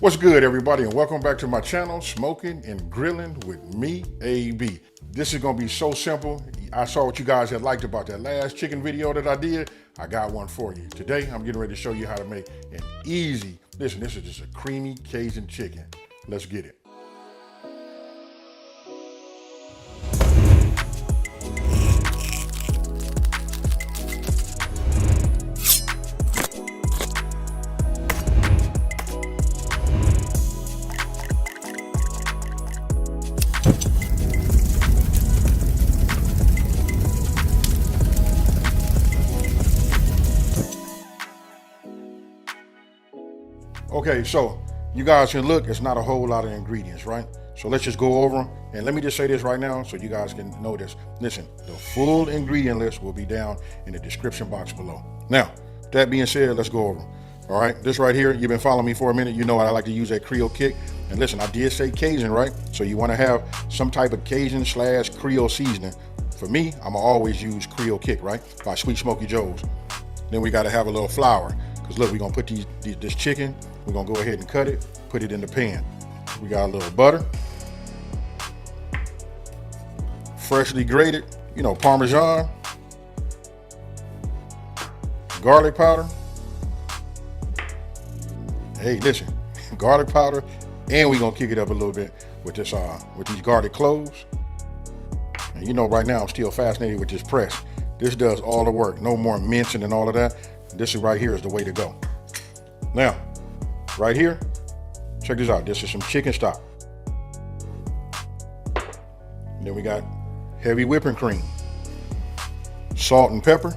What's good, everybody, and welcome back to my channel, Smoking and Grilling with me, AB. This is gonna be so simple. I saw what you guys had liked about that last chicken video that I did. I got one for you. Today, I'm getting ready to show you how to make an easy, listen, this is just a creamy Cajun chicken. Let's get it. Okay, so you guys can look, it's not a whole lot of ingredients, right? So let's just go over them. And let me just say this right now so you guys can know this. Listen, the full ingredient list will be down in the description box below. Now, that being said, let's go over them. All right, this right here, you've been following me for a minute. You know I like to use that Creole kick. And listen, I did say Cajun, right? So you want to have some type of Cajun / Creole seasoning. For me, I'm always use Creole kick, right? By Sweet Smoky Joe's. Then we got to have a little flour. Because look, we're going to put this chicken, we're going to go ahead and cut it, put it in the pan. We got a little butter, freshly grated, Parmesan, garlic powder. Hey, listen, garlic powder, and we're going to kick it up a little bit with this, with these garlic cloves. And right now I'm still fascinated with this press. This does all the work, no more mincing and all of that. This is right here is the way to go. Now, right here, check this out. This is some chicken stock. And then we got heavy whipping cream, salt and pepper.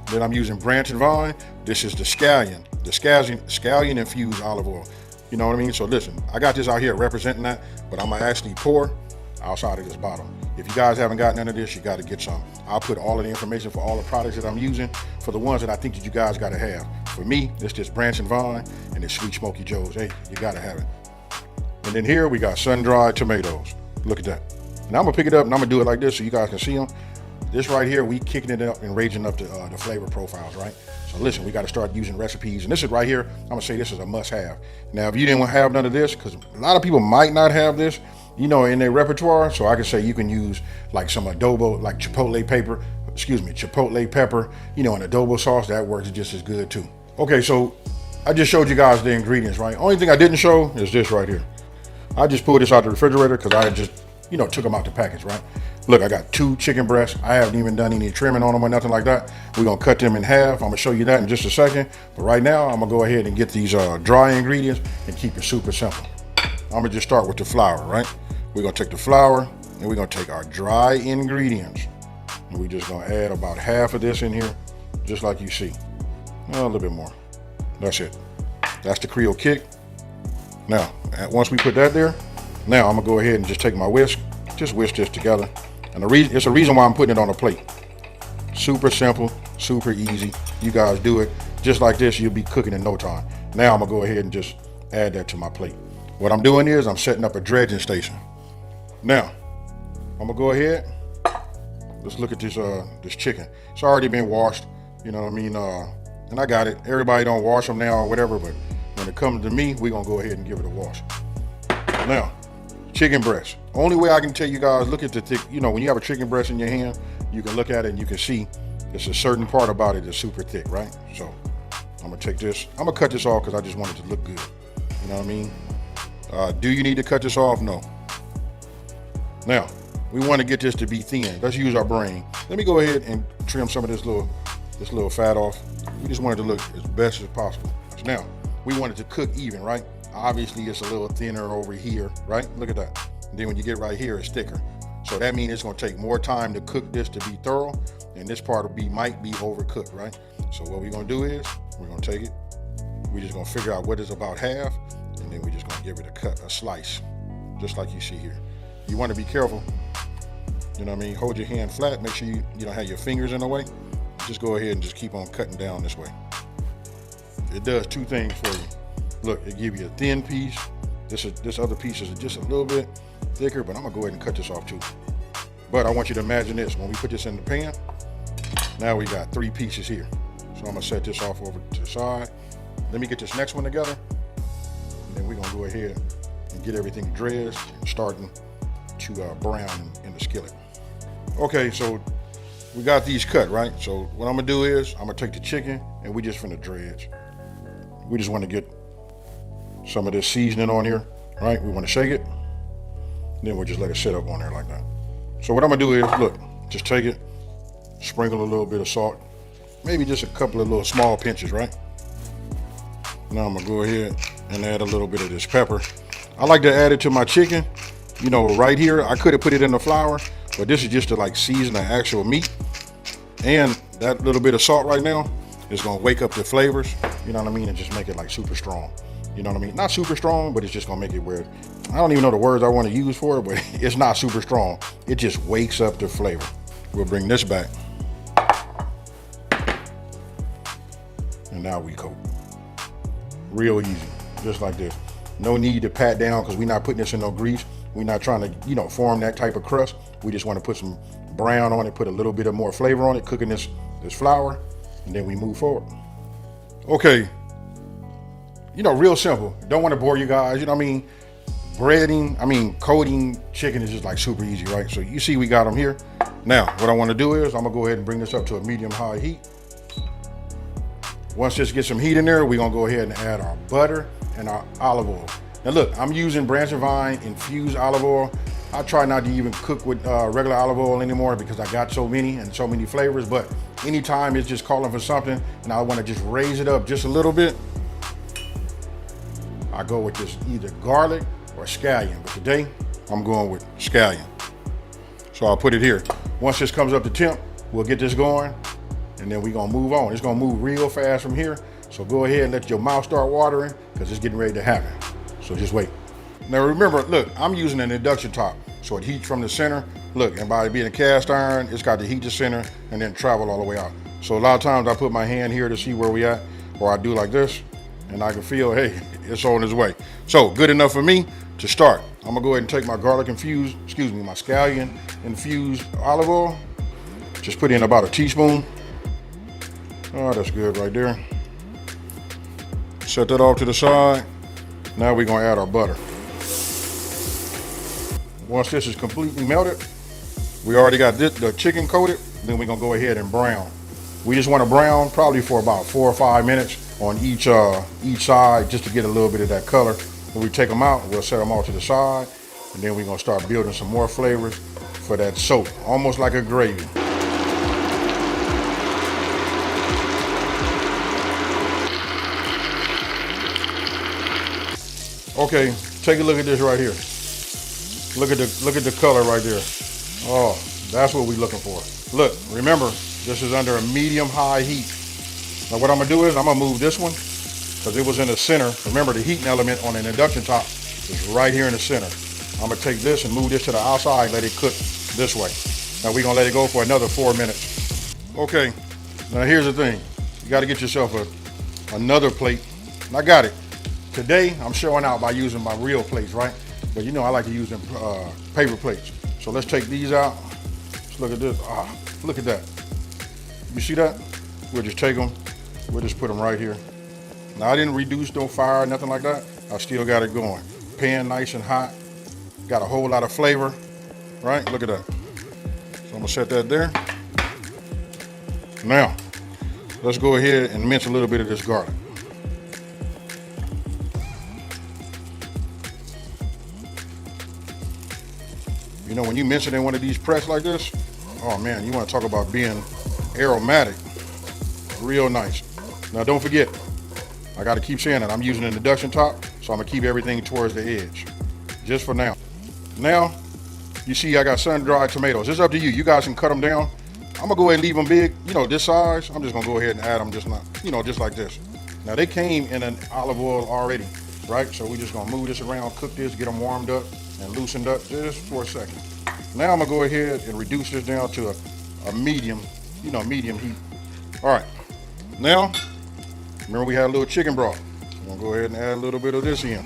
Then I'm using Branch and Vine. This is the scallion infused olive oil. You know what I mean? So listen, I got this out here representing that, but I'm gonna actually pour outside of this bottle. If you guys haven't got none of this, you got to get some. I'll put all of the information for all the products that I'm using for the ones that I think that you guys got to have. For me, it's just Branch and Vine and it's Sweet Smoky Joe's. Hey, you got to have it. And then here we got sun-dried tomatoes. Look at that. And I'm gonna pick it up and I'm gonna do it like this so you guys can see them. This right here, we kicking it up and raising up the flavor profiles, right? So listen, we got to start using recipes. And this is right here, I'm gonna say this is a must-have. Now, if you didn't have none of this, because a lot of people might not have this, in their repertoire, so I can say you can use like some adobo, like chipotle pepper, in adobo sauce. That works just as good too. Okay, so I just showed you guys the ingredients, right? Only thing I didn't show is this right here. I just pulled this out the refrigerator because I just, took them out the package, right? Look, I got 2 chicken breasts. I haven't even done any trimming on them or nothing like that. We're gonna cut them in half. I'm gonna show you that in just a second. But right now, I'm gonna go ahead and get these dry ingredients and keep it super simple. I'm gonna just start with the flour, right? We're gonna take the flour and we're gonna take our dry ingredients. And we're just gonna add about half of this in here, just like you see. A little bit more. That's it. That's the Creole kick. Now, once we put that there, now I'm gonna go ahead and just take my whisk, just whisk this together. And it's a reason why I'm putting it on a plate. Super simple, super easy. You guys do it just like this, you'll be cooking in no time. Now I'm gonna go ahead and just add that to my plate. What I'm doing is I'm setting up a dredging station. Now, I'm gonna go ahead. Let's look at this chicken. It's already been washed, you know what I mean? And I got it. Everybody don't wash them now or whatever, but when it comes to me, we're gonna go ahead and give it a wash. Now, chicken breast. Only way I can tell you guys, look at the thick, when you have a chicken breast in your hand, you can look at it and you can see there's a certain part about it that's super thick, right? So I'm gonna take this, I'm gonna cut this off because I just want it to look good. You know what I mean? Do you need to cut this off? No. Now, we want to get this to be thin. Let's use our brain. Let me go ahead and trim some of this little fat off. We just want it to look as best as possible. So now, we want it to cook even, right? Obviously, it's a little thinner over here, right? Look at that. And then when you get right here, it's thicker. So that means it's going to take more time to cook this to be thorough, and this part might be overcooked, right? So what we're going to do is, we're going to take it. We're just going to figure out what is about half, and then we're just going to give it a slice, just like you see here. You want to be careful, you know what I mean? Hold your hand flat, make sure you don't have your fingers in the way. Just go ahead and just keep on cutting down this way. It does 2 things for you. Look, it gives you a thin piece. This other piece is just a little bit thicker, but I'm gonna go ahead and cut this off too. But I want you to imagine this, when we put this in the pan, now we got 3 pieces here. So I'm gonna set this off over to the side. Let me get this next one together. And then we're gonna go ahead and get everything dressed and starting to brown in the skillet. Okay, so we got these cut, right? So what I'm gonna do is I'm gonna take the chicken and we just finna dredge. We just wanna get some of this seasoning on here, right? We wanna shake it, then we'll just let it sit up on there like that. So what I'm gonna do is, look, just take it, sprinkle a little bit of salt, maybe just a couple of little small pinches, right? Now I'm gonna go ahead and add a little bit of this pepper. I like to add it to my chicken, you know, right here. I could have put it in the flour, but this is just to like season the actual meat. And that little bit of salt right now is gonna wake up the flavors, you know what I mean, and just make it like super strong. You know what I mean? Not super strong, but it's just gonna make it where, I don't even know the words I wanna use for it, but it's not super strong. It just wakes up the flavor. We'll bring this back. And now we coat. Real easy, just like this. No need to pat down because we're not putting this in no grease. We're not trying to, you know, form that type of crust. We just want to put some brown on it, put a little bit of more flavor on it, cooking this flour, and then we move forward. Okay, you know, real simple. Don't want to bore you guys, you know what I mean? Coating chicken is just like super easy, right? So you see we got them here. Now, what I want to do is I'm gonna go ahead and bring this up to a medium-high heat. Once this gets some heat in there, we're gonna go ahead and add our butter and our olive oil. Now look, I'm using Branch and Vine infused olive oil. I try not to even cook with regular olive oil anymore because I got so many and so many flavors, but anytime it's just calling for something and I wanna just raise it up just a little bit, I go with this either garlic or scallion, but today I'm going with scallion. So I'll put it here. Once this comes up to temp, we'll get this going, and then we're gonna move on. It's gonna move real fast from here. So go ahead and let your mouth start watering because it's getting ready to happen. So just wait. Now remember, look, I'm using an induction top. So it heats from the center. Look, and by being a cast iron, it's got to heat the center and then travel all the way out. So a lot of times I put my hand here to see where we at, or I do like this, and I can feel, hey, it's on its way. So good enough for me to start. I'm gonna go ahead and take my my scallion infused olive oil. Just put in about a teaspoon. Oh, that's good right there. Set that off to the side. Now we're gonna add our butter. Once this is completely melted, we already got the chicken coated, then we're gonna go ahead and brown. We just wanna brown probably for about 4 or 5 minutes on each side just to get a little bit of that color. When we take them out, we'll set them off to the side, and then we're gonna start building some more flavors for that soap, almost like a gravy. Okay, take a look at this right here. Look at the color right there. Oh, that's what we're looking for. Look, remember, this is under a medium-high heat. Now what I'm gonna do is I'm gonna move this one because it was in the center. Remember, the heating element on an induction top is right here in the center. I'm gonna take this and move this to the outside and let it cook this way. Now we're gonna let it go for another 4 minutes. Okay, now here's the thing. You gotta get yourself another plate. And I got it. Today, I'm showing out by using my real plates, right? But you know I like to use them paper plates. So let's take these out. Let's look at this. Ah, look at that. You see that? We'll just take them. We'll just put them right here. Now I didn't reduce no fire, nothing like that. I still got it going. Pan nice and hot. Got a whole lot of flavor, right? Look at that. So I'm gonna set that there. Now, let's go ahead and mince a little bit of this garlic. You know, when you mince it in one of these press like this, oh man, you want to talk about being aromatic. Real nice. Now don't forget, I got to keep saying it, I'm using an induction top, so I'm going to keep everything towards the edge, just for now. Now, you see I got sun-dried tomatoes. It's up to you. You guys can cut them down. I'm going to go ahead and leave them big, you know, this size. I'm just going to go ahead and add them just like this. Now they came in an olive oil already, right? So we're just going to move this around, cook this, get them warmed up and loosened up just for a second. Now I'm gonna go ahead and reduce this down to a medium, medium heat. All right, now, remember we had a little chicken broth. I'm gonna go ahead and add a little bit of this in.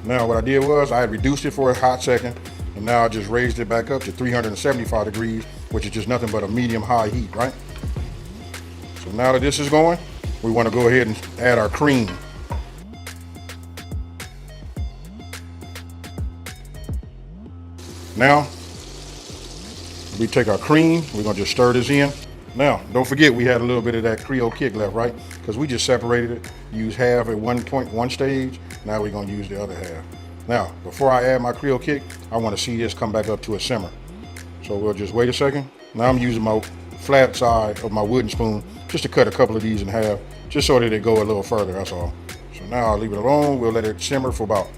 Now what I did was I had reduced it for a hot second, and now I just raised it back up to 375 degrees, which is just nothing but a medium-high heat, right? So now that this is going, we wanna go ahead and add our cream. Now, we take our cream, we're gonna just stir this in. Now, don't forget we had a little bit of that Creole kick left, right? Because we just separated it, used half at one stage, now we're gonna use the other half. Now, before I add my Creole kick, I wanna see this come back up to a simmer. So we'll just wait a second. Now I'm using my flat side of my wooden spoon just to cut a couple of these in half, just so that it go a little further, that's all. So now I'll leave it alone, we'll let it simmer for about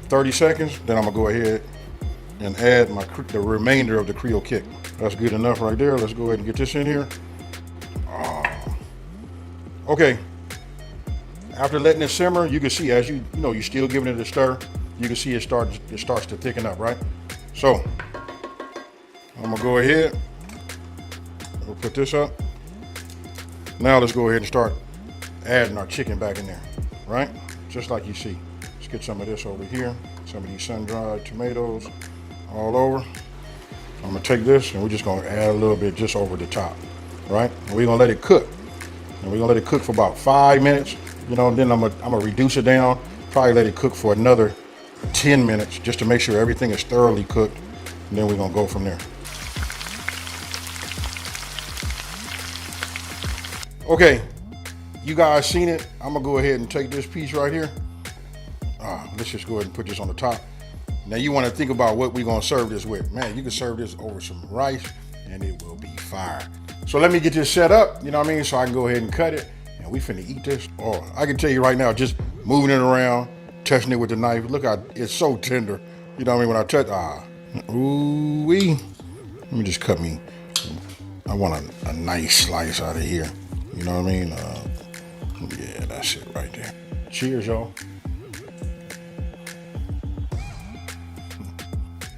30 seconds, then I'm gonna go ahead and add the remainder of the Creole kick. That's good enough right there. Let's go ahead and get this in here. Okay. After letting it simmer, you can see as you're still giving it a stir. You can see it starts to thicken up, right? So I'm gonna go ahead. We'll put this up. Now let's go ahead and start adding our chicken back in there, right? Just like you see. Let's get some of this over here. Some of these sun-dried tomatoes all over. I'm gonna take this and we're just gonna add a little bit just over the top, right? And we're gonna let it cook. And we're gonna let it cook for about 5 minutes, and then I'm gonna reduce it down, probably let it cook for another 10 minutes just to make sure everything is thoroughly cooked, and then we're gonna go from there. Okay, you guys seen it. I'm gonna go ahead and take this piece right here. Let's just go ahead and put this on the top. Now you want to think about what we're gonna serve this with. Man, you can serve this over some rice and it will be fire. So let me get this set up, so I can go ahead and cut it and we finna eat this. Oh, I can tell you right now, just moving it around, touching it with the knife, look how it's so tender. When I touch, ooh-wee. Let me just cut me, I want a nice slice out of here. Yeah, that's it right there. Cheers, y'all.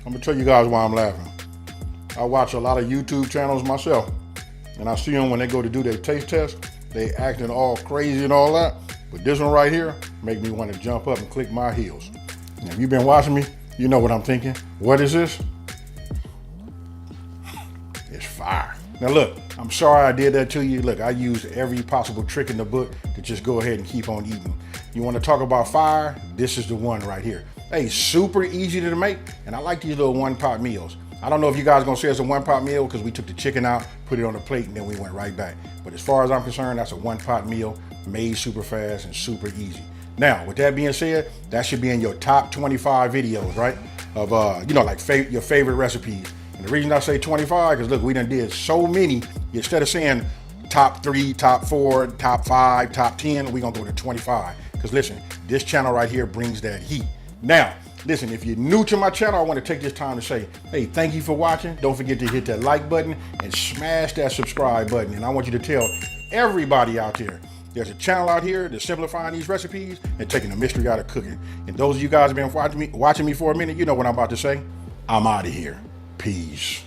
I'm gonna tell you guys why I'm laughing. I watch a lot of YouTube channels myself, and I see them when they go to do their taste test, they acting all crazy and all that, but this one right here make me want to jump up and click my heels. Now, if you've been watching me, you know what I'm thinking. What is this? It's fire. Now look, I'm sorry I did that to you. Look, I used every possible trick in the book to just go ahead and keep on eating. You want to talk about fire? This is the one right here. Hey, super easy to make, and I like these little one-pot meals. I don't know if you guys are gonna say it's a one-pot meal because we took the chicken out, put it on the plate, and then we went right back. But as far as I'm concerned, that's a one-pot meal, made super fast and super easy. Now, with that being said, that should be in your top 25 videos, right? Of your favorite recipes. And the reason I say 25, because look, we done did so many, instead of saying top 3, top 4, top 5, top 10, we're gonna go to 25. Because listen, this channel right here brings that heat. Now, listen, if you're new to my channel, I want to take this time to say, hey, thank you for watching. Don't forget to hit that like button and smash that subscribe button. And I want you to tell everybody out there, there's a channel out here that's simplifying these recipes and taking the mystery out of cooking. And those of you guys who have been watching me for a minute, you know what I'm about to say. I'm out of here. Peace.